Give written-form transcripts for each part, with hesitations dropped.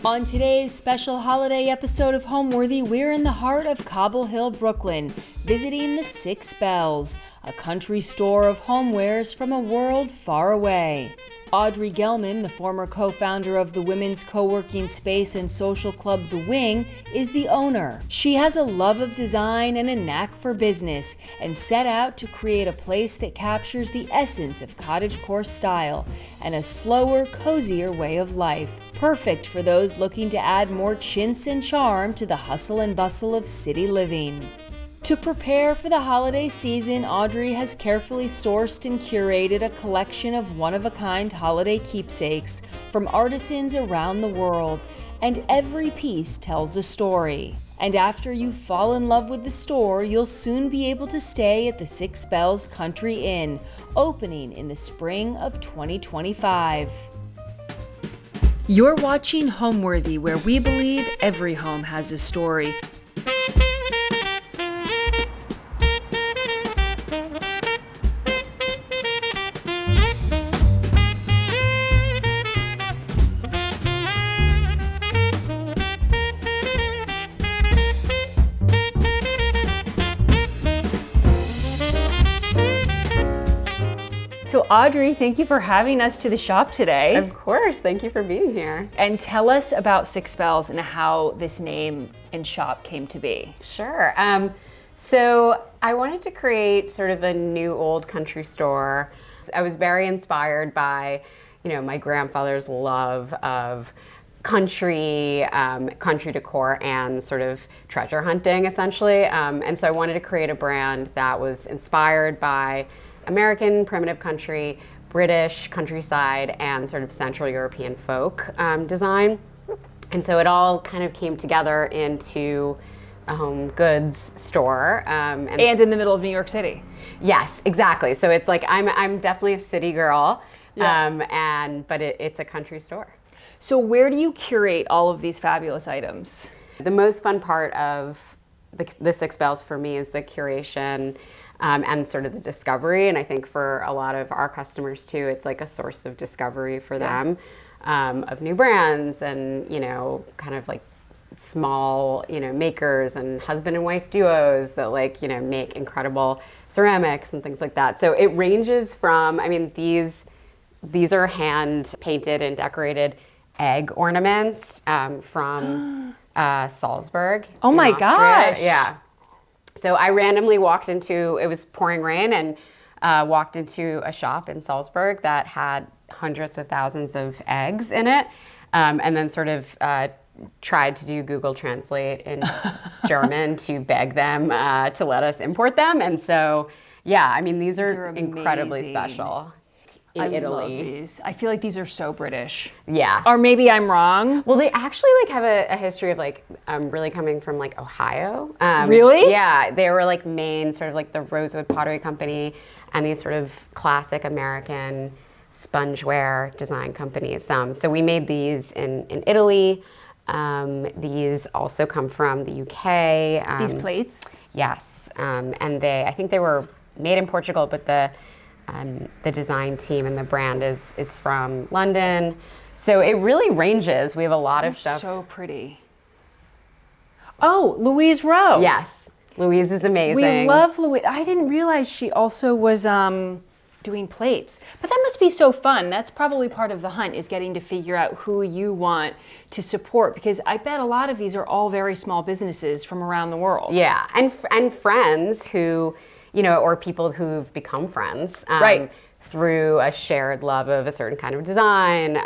On today's special holiday episode of Homeworthy, we're in the heart of Cobble Hill, Brooklyn, visiting the Six Bells, a country store of homewares from a world far away. Audrey Gelman, the former co-founder of the women's co-working space and social club The Wing, is the owner. She has a love of design and a knack for business, and set out to create a place that captures the essence of cottagecore style and a slower, cozier way of life, perfect for those looking to add more chintz and charm to the hustle and bustle of city living. To prepare for the holiday season, Audrey has carefully sourced and curated a collection of one-of-a-kind holiday keepsakes from artisans around the world, and every piece tells a story. And after you fall in love with the store, you'll soon be able to stay at the Six Bells Country Inn, opening in the spring of 2025. You're watching Homeworthy, where we believe every home has a story. So Audrey, thank you for having us to the shop today. Of course, thank you for being here. And tell us about Six Bells and how this name and shop came to be. Sure. So I wanted to create sort of a new old country store. I was very inspired by, my grandfather's love of country decor and sort of treasure hunting, essentially. And so I wanted to create a brand that was inspired by American primitive country, British countryside, and sort of Central European folk design. And so it all kind of came together into a home goods store. And in the middle of New York City. Yes, exactly. So it's like, I'm definitely a city girl, but it's a country store. So where do you curate all of these fabulous items? The most fun part of the Six Bells for me is the curation and sort of the discovery. And I think for a lot of our customers too, it's like a source of discovery for them of new brands and, kind of like small, makers and husband and wife duos that make incredible ceramics and things like that. So it ranges from, these are hand painted and decorated egg ornaments from Salzburg. Oh my gosh. Yeah. So I randomly walked into, it was pouring rain, and walked into a shop in Salzburg that had hundreds of thousands of eggs in it, and then sort of tried to do Google Translate in German to beg them to let us import them. And so, these are incredibly special. In Italy. Love these. I feel like these are so British. Yeah. Or maybe I'm wrong. Well, they actually have a history of really coming from Ohio. Really? Yeah, they were Maine, sort of the Rosewood Pottery Company, and these sort of classic American spongeware design companies. So we made these in Italy. These also come from the UK. These plates? Yes, and I think they were made in Portugal, but the design team and the brand is from London. So it really ranges. We have a lot of stuff. So pretty. Oh, Louise Rowe. Yes, Louise is amazing. We love Louise. I didn't realize she also was doing plates. But that must be so fun. That's probably part of the hunt, is getting to figure out who you want to support, because I bet a lot of these are all very small businesses from around the world. Yeah, and friends who, or people who've become friends through a shared love of a certain kind of design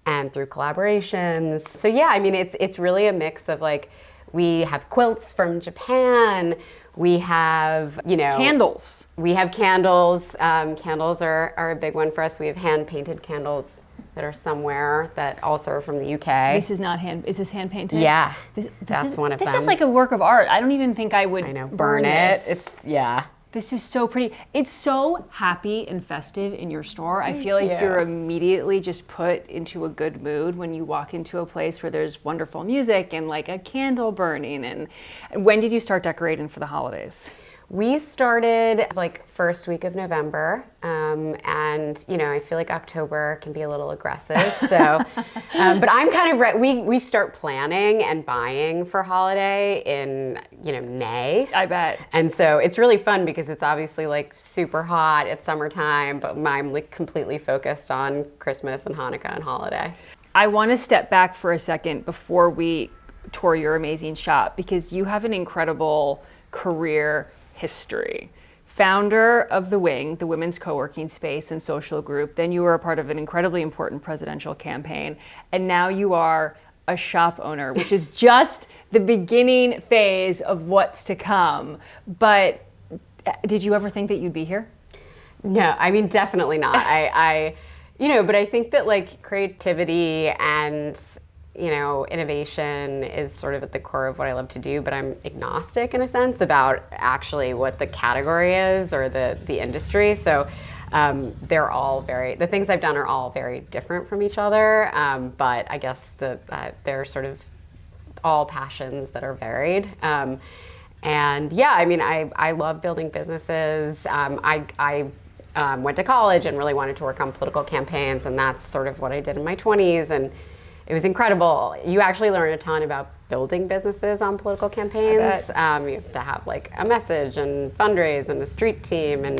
and through collaborations. So it's really a mix of we have quilts from Japan. We have, candles. We have candles. Candles are a big one for us. We have hand-painted candles that are somewhere that also are from the UK. This is not is this hand painted? Yeah, that's one of them. This is like a work of art. I don't even think I would burn it. This. Yeah. This is so pretty. It's so happy and festive in your store. I feel like you're immediately just put into a good mood when you walk into a place where there's wonderful music and a candle burning. And when did you start decorating for the holidays? We started like first week of November, and I feel like October can be a little aggressive. So, but I'm kind of we start planning and buying for holiday in May. I bet. And so it's really fun because it's obviously like super hot. It's summertime, but I'm like completely focused on Christmas and Hanukkah and holiday. I want to step back for a second before we tour your amazing shop, because you have an incredible career history. Founder of The Wing, the women's co-working space and social group. Then you were a part of an incredibly important presidential campaign. And now you are a shop owner, which is just the beginning phase of what's to come. But did you ever think that you'd be here? No, I mean, definitely not. But I think that like creativity and innovation is sort of at the core of what I love to do, but I'm agnostic in a sense about actually what the category is or the industry. So they're all the things I've done are all very different from each other. But I guess they're sort of all passions that are varied. And yeah, I mean, I love building businesses. I went to college and really wanted to work on political campaigns, and that's sort of what I did in my 20s. And it was incredible. You actually learn a ton about building businesses on political campaigns. You have to have like a message and fundraise and a street team and,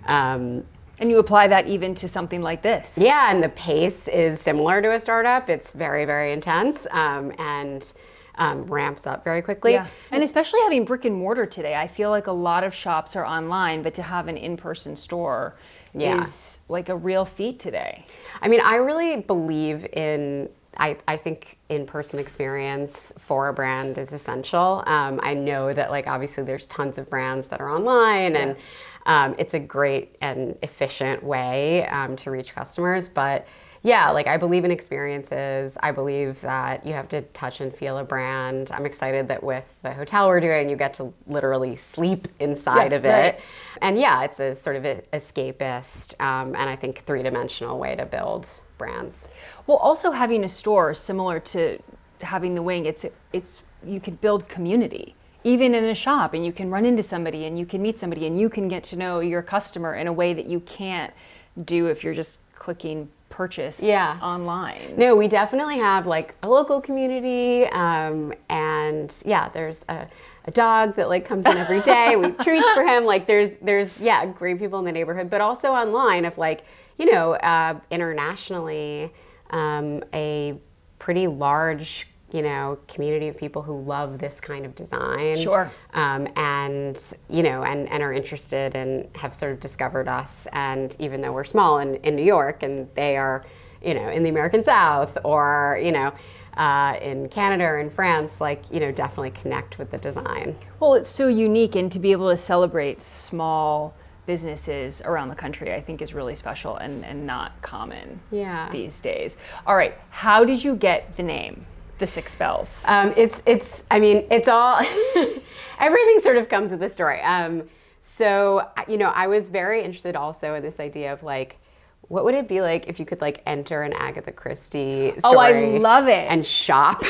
and you apply that even to something like this. Yeah, and the pace is similar to a startup. It's very, very intense and ramps up very quickly. Yeah. And especially having brick and mortar today, I feel like a lot of shops are online, but to have an in-person store is like a real feat today. I mean, I really believe in, I think in-person experience for a brand is essential. I know that like obviously there's tons of brands that are online and it's a great and efficient way to reach customers. But yeah, like I believe in experiences. I believe that you have to touch and feel a brand. I'm excited that with the hotel we're doing, you get to literally sleep inside of it. Right. And yeah, it's a sort of escapist and I think three-dimensional way to build brands. Well, also having a store similar to having The Wing, it's you can build community. Even in a shop, and you can run into somebody and you can meet somebody and you can get to know your customer in a way that you can't do if you're just clicking purchase online. No, we definitely have like a local community, and yeah, there's a dog that like comes in every day. We have treats for him. Like there's great people in the neighborhood, but also online of like internationally a pretty large community of people who love this kind of design. Sure. And are interested and have sort of discovered us. And even though we're small in New York and they are, in the American South or, in Canada or in France, like, definitely connect with the design. Well, it's so unique, and to be able to celebrate small businesses around the country, I think is really special and not common these days. All right, how did you get the name? The Six Bells. It's all, everything sort of comes with the story. So, I was very interested also in this idea of like, what would it be like if you could like enter an Agatha Christie story? Oh, I love it. And shop.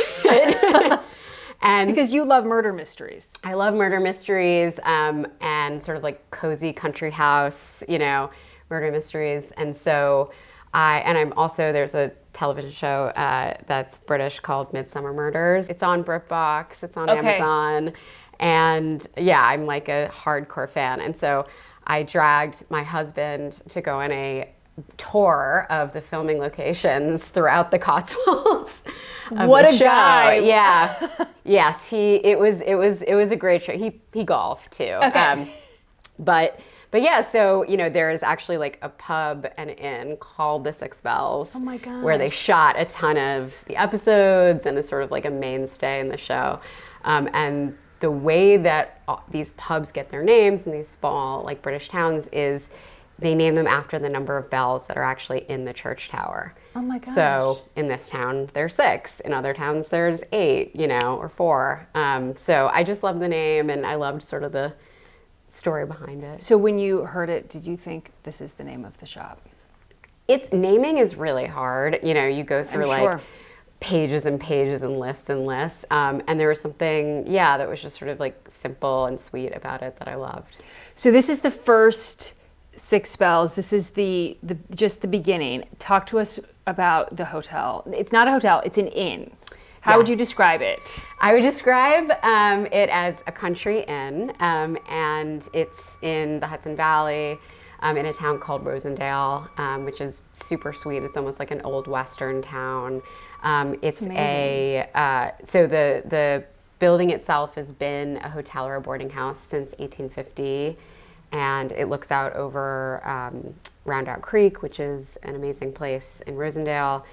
And because you love murder mysteries. I love murder mysteries and sort of like cozy country house, murder mysteries. And so there's a television show that's British called Midsummer Murders. It's on BritBox, it's on Amazon, and yeah, I'm like a hardcore fan. And so I dragged my husband to go on a tour of the filming locations throughout the Cotswolds. What a guy! Yeah, yes, it was a great show. He golfed too. Okay. But yeah, so, there is actually like a pub and inn called the Six Bells. Oh my God. Where they shot a ton of the episodes and is sort of like a mainstay in the show. And the way that these pubs get their names in these small like British towns is they name them after the number of bells that are actually in the church tower. Oh my gosh. So in this town, there's 6. In other towns, there's 8, or 4. So I just love the name, and I loved sort of the story behind it. So when you heard it, did you think this is the name of the shop? Naming is really hard. You go through I'm sure. pages and pages and lists and lists. And there was something, that was just sort of like simple and sweet about it that I loved. So this is the first 6 spells. This is the just the beginning. Talk to us about the hotel. It's not a hotel, it's an inn. How would you describe it? I would describe it as a country inn, and it's in the Hudson Valley, in a town called Rosendale, which is super sweet. It's almost like an old Western town. It's amazing. So the building itself has been a hotel or a boarding house since 1850, and it looks out over Roundout Creek, which is an amazing place in Rosendale.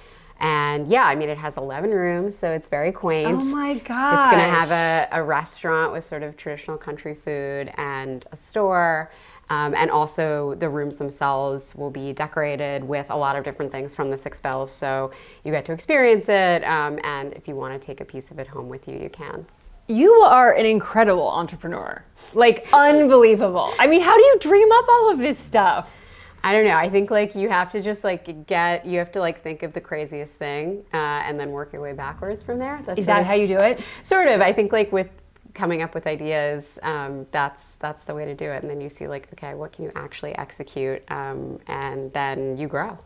And it has 11 rooms, so it's very quaint. Oh my gosh. It's going to have a restaurant with sort of traditional country food and a store. And also the rooms themselves will be decorated with a lot of different things from the 6 spells. So you get to experience it. And if you want to take a piece of it home with you, you can. You are an incredible entrepreneur. Like, unbelievable. I mean, how do you dream up all of this stuff? I don't know. I think like you have to just like you have to like think of the craziest thing and then work your way backwards from there. Is that how you do it? Sort of. I think like with coming up with ideas, that's the way to do it. And then you see like, okay, what can you actually execute? And then you grow.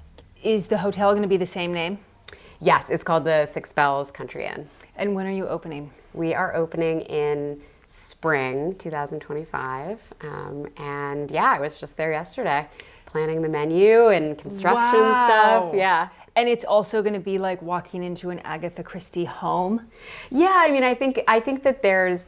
Is the hotel going to be the same name? Yes, it's called the 6 Spells Country Inn. And when are you opening? We are opening in spring 2025. And I was just there yesterday, planning the menu and construction stuff. Yeah. And it's also going to be like walking into an Agatha Christie home. Yeah, I mean, I think that there's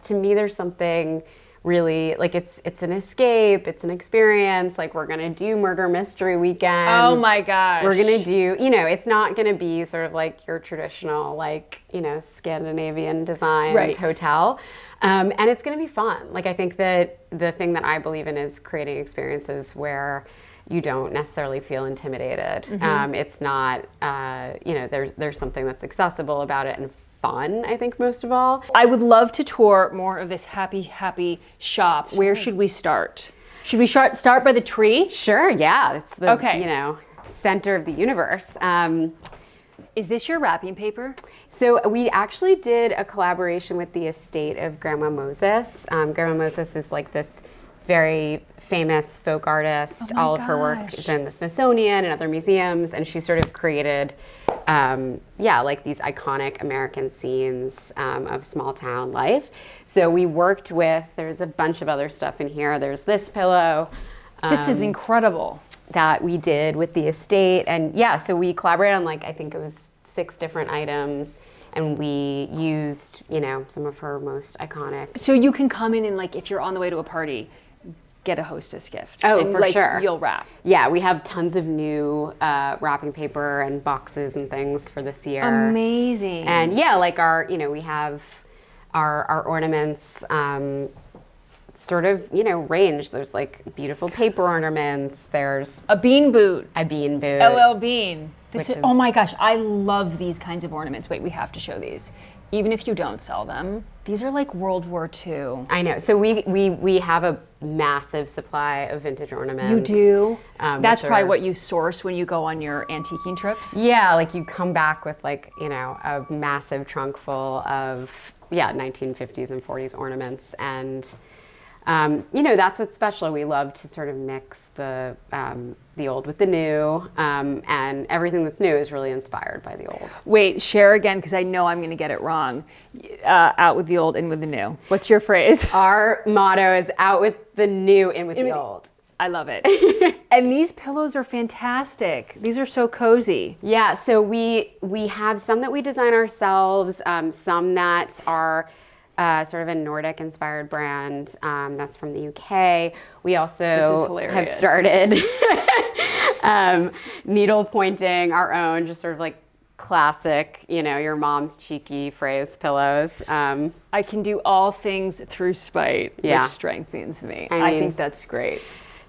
something really like it's an escape, it's an experience. Like we're gonna do murder mystery weekends. Oh my gosh. We're gonna do, it's not gonna be sort of like your traditional like, Scandinavian designed hotel. And it's gonna be fun. Like I think that the thing that I believe in is creating experiences where you don't necessarily feel intimidated. Mm-hmm. It's not, there's something that's accessible about it and fun, I think, most of all. I would love to tour more of this happy shop. Where should we start? Should we start by the tree? Sure, yeah. It's the, center of the universe. Is this your wrapping paper? So we actually did a collaboration with the estate of Grandma Moses. Grandma Moses is like this very famous folk artist. All of her work is in the Smithsonian and other museums, and she sort of created, like these iconic American scenes of small town life. So we worked with, there's a bunch of other stuff in here. There's this pillow. This is incredible. That we did with the estate. And so we collaborated on I think it was 6 different items. And we used, some of her most iconic. So you can come in and if you're on the way to a party, get a hostess gift. Oh, and, for sure. You'll wrap. Yeah, we have tons of new wrapping paper and boxes and things for this year. Amazing. And we have our ornaments sort of, range. There's beautiful paper ornaments. There's a bean boot. LL Bean. Oh my gosh, I love these kinds of ornaments. Wait, we have to show these. Even if you don't sell them, these are like World War II. I know. So we have a massive supply of vintage ornaments. You do? That's probably what you source when you go on your antiquing trips? Yeah, you come back with a massive trunk full of 1950s and 40s ornaments. And that's what's special. We love to sort of mix the old with the new, and everything that's new is really inspired by the old. Wait, share again, because I know I'm going to get it wrong. Out with the old, in with the new. What's your phrase? Our motto is out with the new, in with the old. I love it. And these pillows are fantastic. These are so cozy. Yeah, so we have some that we design ourselves, some that are sort of a Nordic-inspired brand that's from the UK. We also have started needle pointing our own, just sort of classic, your mom's cheeky phrase pillows. I can do all things through spite, which strengthens me. I think that's great.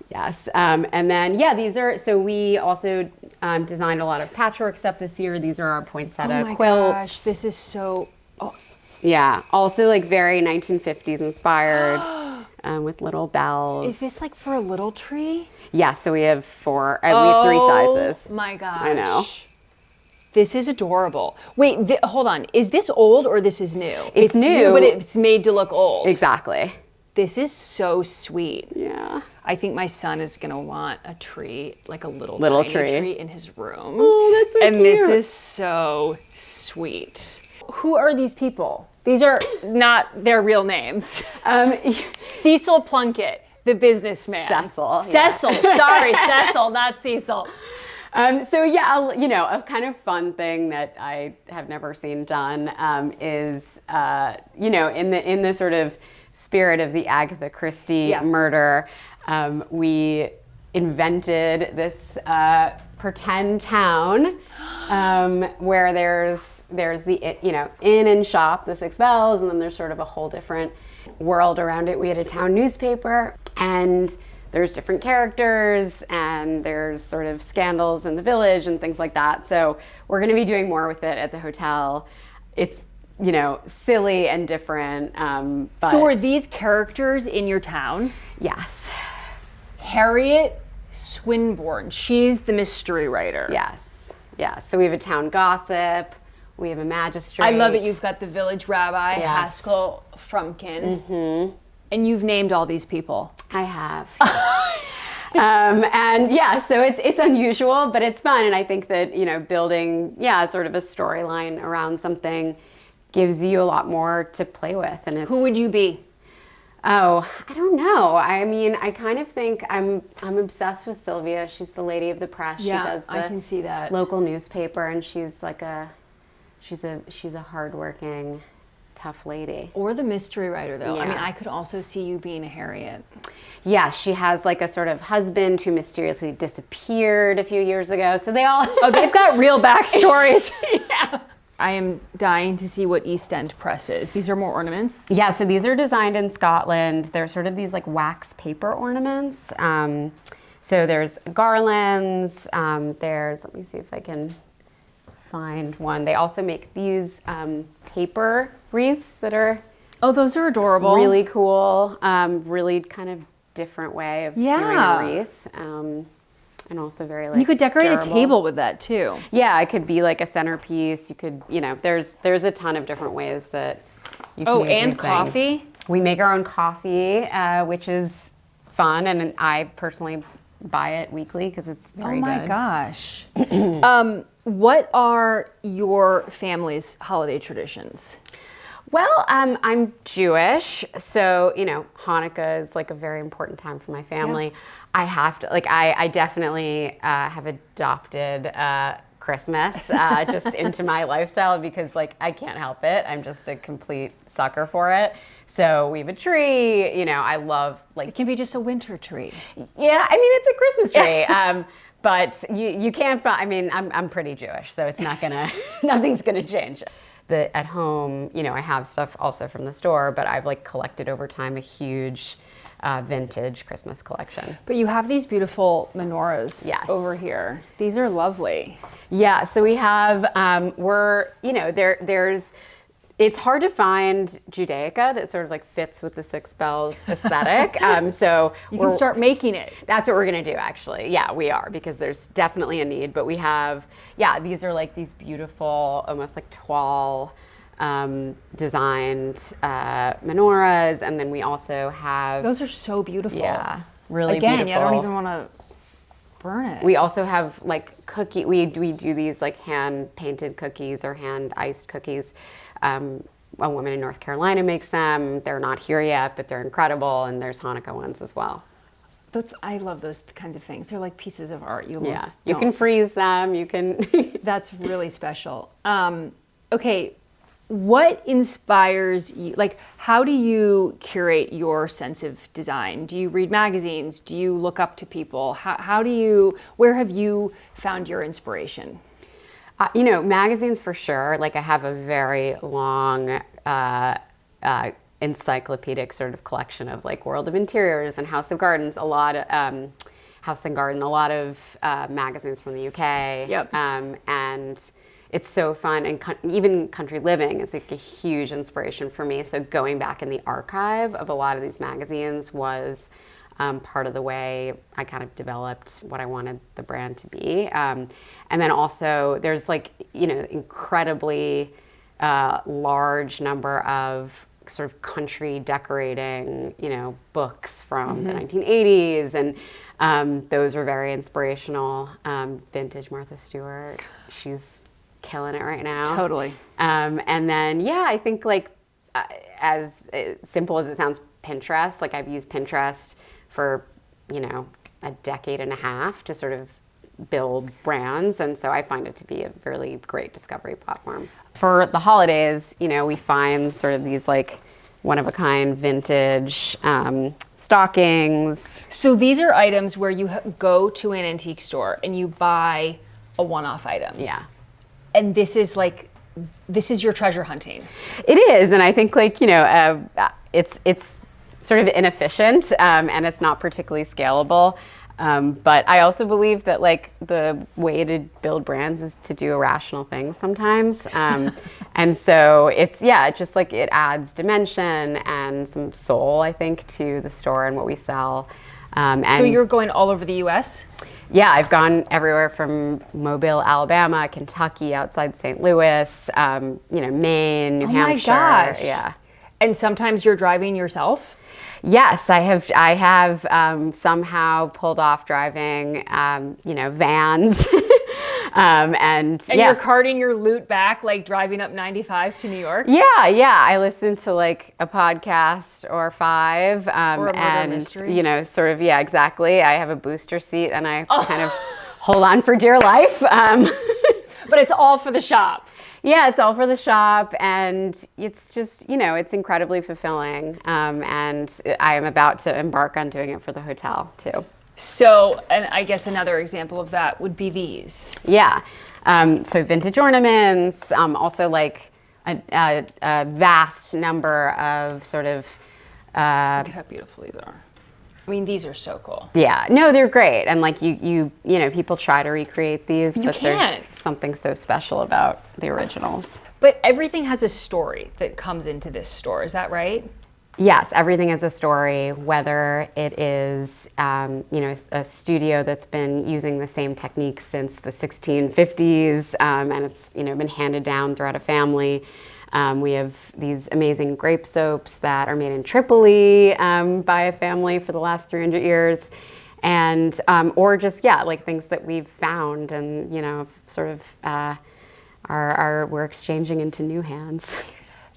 Yes, and then these are, so we also designed a lot of patchwork stuff this year. These are our poinsettia quilts. Oh my gosh, this is so... Yeah, also very 1950s inspired with little bells. Is this for a little tree? Yeah, so we have 3 sizes. Oh my gosh. I know. This is adorable. Wait, hold on. Is this old or this is new? It's new, but it's made to look old. Exactly. This is so sweet. Yeah. I think my son is gonna want a tree, like a little tiny tree in his room. Oh, that's so cute. And this is so sweet. Who are these people? These are not their real names. Cecil Plunkett, the businessman. Cecil. Cecil, sorry, Cecil, not Cecil. So yeah, you know, a kind of fun thing that I have never seen done is, you know, in the sort of spirit of the Agatha Christie murder, we invented this pretend town where there's the, you know, inn and shop, the Six Bells, and then there's sort of a whole different world around it. We had a town newspaper, and there's different characters, and there's sort of scandals in the village and things like that. So we're going to be doing more with it at the hotel. It's, you know, silly and different. But So are these characters in your town? yes. Harriet Swinburne, she's the mystery writer. Yes. Yeah. So we have a town gossip. We have a magistrate. I love it. You've got the village rabbi, Haskell Frumkin. Mm-hmm. And you've named all these people. I have. And yeah, so it's unusual, but it's fun. And I think that, you know, building, sort of a storyline around something gives you a lot more to play with. And it's, Who would you be? Oh, I don't know. I mean, I kind of think I'm obsessed with Sylvia. She's the lady of the press. Yeah, she does the I can see that. local newspaper, and she's like she's a hardworking, tough lady. Or the mystery writer, though. Yeah. I mean, I could also see you being a Harriet. Yeah, she has like a sort of husband who mysteriously disappeared a few years ago. So they all Oh, they've got real backstories. Yeah. I am dying to see what East End Press is. These are more ornaments? Yeah, so these are designed in Scotland. They're sort of these like wax paper ornaments. So there's garlands, let me see if I can find one. They also make these paper wreaths that are Oh, those are adorable. really cool, really kind of different way of doing a wreath. And also very like You could decorate durable. a table with that too. Yeah, it could be like a centerpiece. You could, you know, there's a ton of different ways that you can use and these coffee? things. We make our own coffee, which is fun, and I personally buy it weekly because it's very good. Oh my gosh. What are your family's holiday traditions? Well, I'm Jewish, so, you know, Hanukkah is like a very important time for my family. Yeah. I have to, like, I definitely have adopted Christmas just into my lifestyle because, like, I can't help it. I'm just a complete sucker for it. So we have a tree, you know, I love, like... It can be just a winter tree. Yeah, I mean, it's a Christmas tree. But you can't find, I mean, I'm pretty Jewish, so it's not gonna, nothing's gonna change. At home, you know, I have stuff also from the store, but I've like collected over time a huge vintage Christmas collection. But you have these beautiful menorahs over here. These are lovely. Yeah, so we have, you know, there's, it's hard to find Judaica that sort of like fits with the Six Bells aesthetic. So you can start making it. That's what we're gonna do, actually. Yeah, we are, because there's definitely a need. But we have, these are like these beautiful, almost like toile designed menorahs, and then we also have. Those are so beautiful. Yeah, really Again, beautiful. I don't even want to burn it. We also have like we do these like hand painted cookies or hand iced cookies. A woman in North Carolina makes them. They're not here yet, but they're incredible. And there's Hanukkah ones as well. I love those kinds of things. They're like pieces of art. You You can freeze them. You can. That's really special. Okay, what inspires you? Like, how do you curate your sense of design? Do you read magazines? Do you look up to people? Where have you found your inspiration? You know, magazines for sure. Like I have a very long encyclopedic sort of collection of like World of Interiors and House of Gardens, a lot of House and Garden, a lot of magazines from the UK. Yep. And it's so fun, and even Country Living is like a huge inspiration for me. So going back in the archive of a lot of these magazines was part of the way I kind of developed what I wanted the brand to be. And then also there's like, incredibly large number of sort of country decorating, books from the 1980s, and those were very inspirational. Vintage Martha Stewart, she's killing it right now. Totally. And then, I think like as simple as it sounds, Pinterest, like I've used Pinterest for, a decade and a half to sort of build brands. And so I find it to be a really great discovery platform. For the holidays, we find sort of these like one-of-a-kind vintage stockings. So these are items where you go to an antique store and you buy a one-off item. Yeah. And this is your treasure hunting. It is, and I think like, it's sort of inefficient, and it's not particularly scalable. But I also believe that like the way to build brands is to do irrational things sometimes. And so it's, just like it adds dimension and some soul, I think, to the store and what we sell. And so you're going all over the US? Yeah, I've gone everywhere from Mobile, Alabama, Kentucky, outside St. Louis, Maine, New Hampshire. Oh my gosh. Yeah. And sometimes you're driving yourself? Yes, I have somehow pulled off driving, vans. And you're carting your loot back, like driving up 95 to New York? Yeah. I listen to like a podcast or 5. Or a murder mystery. Sort of, exactly. I have a booster seat and I kind of hold on for dear life. But it's all for the shop. Yeah, it's all for the shop, and it's just, it's incredibly fulfilling. And I am about to embark on doing it for the hotel too. So, and I guess another example of that would be these. Yeah. So vintage ornaments, also like a vast number of sort of... Look at how beautiful these are. I mean, these are so cool. Yeah, no, they're great. And like you people try to recreate these, but there's something so special about the originals. But everything has a story that comes into this store, is that right? Yes, everything has a story, whether it is, a studio that's been using the same techniques since the 1650s, and it's, been handed down throughout a family. We have these amazing grape soaps that are made in Tripoli by a family for the last 300 years. And, or just, like things that we've found and, sort of we're exchanging into new hands.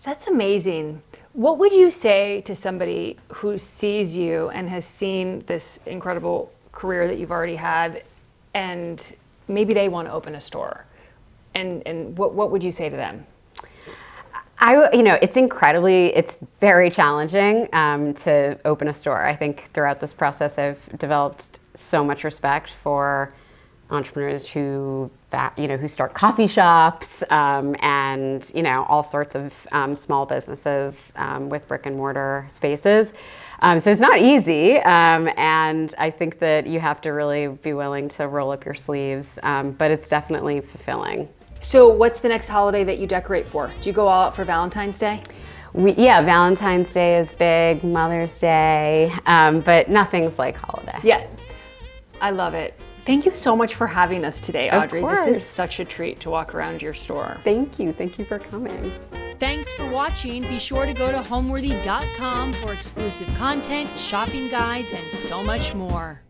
That's amazing. What would you say to somebody who sees you and has seen this incredible career that you've already had, and maybe they want to open a store? And what would you say to them? It's very challenging to open a store. I think throughout this process, I've developed so much respect for entrepreneurs who start coffee shops and all sorts of small businesses with brick and mortar spaces. So it's not easy, and I think that you have to really be willing to roll up your sleeves, but it's definitely fulfilling. So what's the next holiday that you decorate for? Do you go all out for Valentine's Day? Valentine's Day is big, Mother's Day, but nothing's like holiday. Yeah, I love it. Thank you so much for having us today, Audrey. Of course. This is such a treat to walk around your store. Thank you for coming. Thanks for watching. Be sure to go to homeworthy.com for exclusive content, shopping guides, and so much more.